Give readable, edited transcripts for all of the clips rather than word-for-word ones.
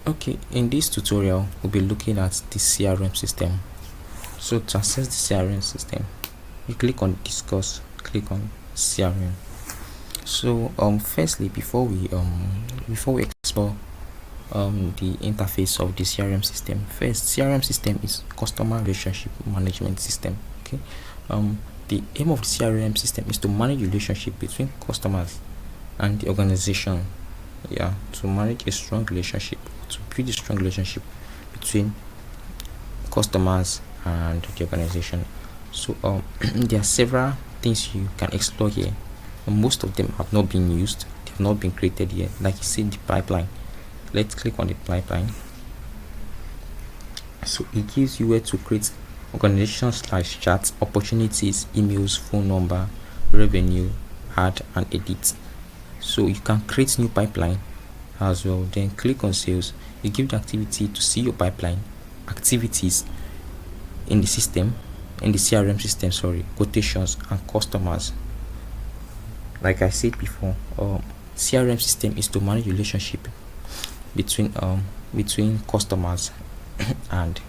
Okay, in this tutorial we'll be looking at the CRM system. So to access the CRM system, you click on discuss, click on CRM. So firstly, before we explore the interface of the CRM system, first, CRM system is customer relationship management system. Okay, the aim of the CRM system is to manage relationship between customers and the organization. Yeah, to manage a strong relationship, to build a strong relationship between customers and the organization. So there are several things you can explore here. Most of them have not been used, they have not been created yet. Like you see the pipeline. Let's click on the pipeline. So it gives you where to create organization/chats, opportunities, emails, phone number, revenue, add and edit. So you can create new pipeline as well. Then click on sales. You give the activity to see your pipeline activities in the system, in the CRM system, quotations and customers. Like I said before, CRM system is to manage relationship between customers and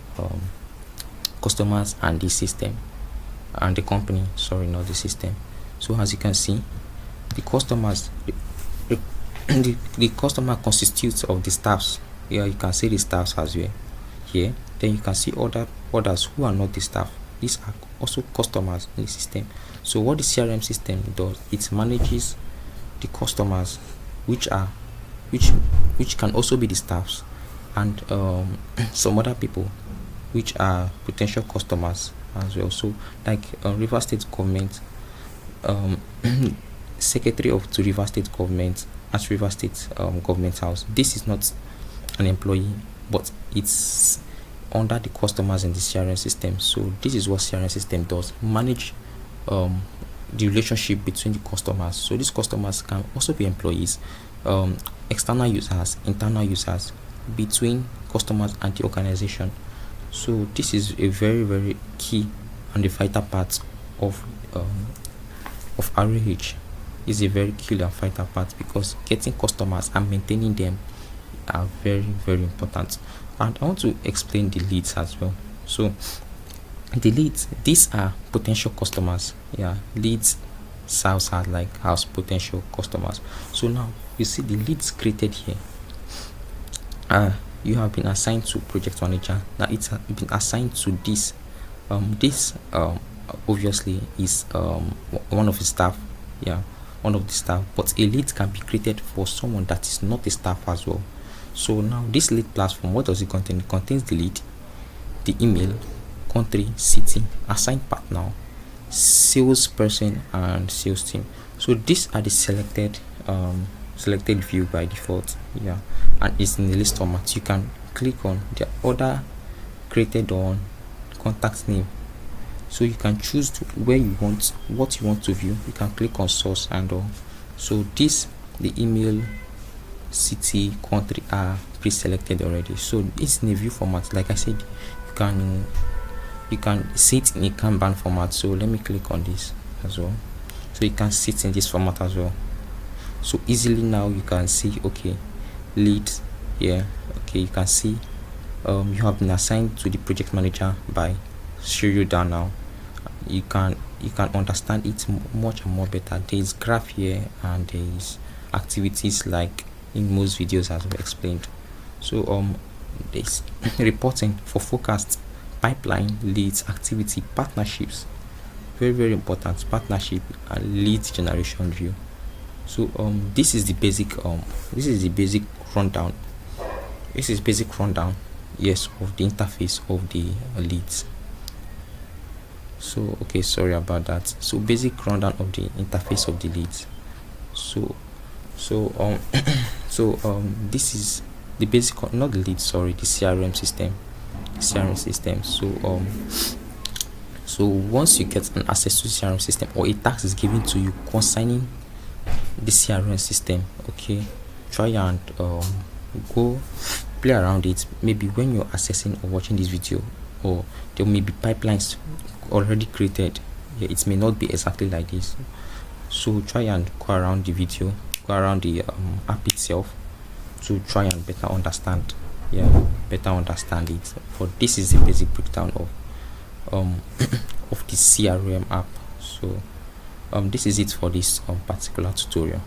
the system and the company, not the system. So as you can see, the customers, the customer constitutes of the staffs. Here you can see the staffs as well. Here, then you can see others who are not the staff. These are also customers in the system. So what the CRM system does, it manages the customers, which can also be the staffs, and some other people which are potential customers as well. So like River State government, secretary to River State government at River State government house. This is not an employee, but it's under the customers in the CRM system. So this is what CRM system does: manage the relationship between the customers. So these customers can also be employees, external users, internal users, between customers and the organization. So this is a very, very key and the vital part of RAH. Is a very key and vital part, because getting customers and maintaining them are very, very important. And I want to explain the leads as well. So the leads, these are potential customers. Leads serves as like as potential customers. So now you see the leads created here. You have been assigned to project manager. Now it's been assigned to this. Obviously is one of the staff. One of the staff, but a lead can be created for someone that is not a staff as well. So now this lead platform, what does it contain? It contains the lead, the email, country, city, assigned partner, salesperson and sales team. So these are the selected view by default, and it's in the list format. You can click on the order created on contact name. So you can choose what you want to view. You can click on source and all. So the email, city, country are pre-selected already. So it's in a view format. Like I said, you can see it in a Kanban format. So let me click on this as well. So you can see it in this format as well. So easily now you can see, okay, leads here. Okay, you can see you have been assigned to the project manager by serial down now. You can understand it much and more better. There is graph here and there is activities like in most videos as we explained. So there's reporting for forecast, pipeline, leads, activity, partnerships. Very, very important: partnership and lead generation view. So this is the basic rundown. This is basic rundown, yes, of the interface of the leads. So okay, sorry about that. So basic rundown of the interface of the leads. So this is the basic, not the lead, the CRM system. So once you get an access to the CRM system, or a task is given to you concerning the CRM system, okay, try and go play around it. Maybe when you're accessing or watching this video, or there may be pipelines already created. It may not be exactly like this. So try and go around the video, go around the app itself, to try and better understand better understand it. But this is the basic breakdown of of the CRM app. So this is it for this particular tutorial.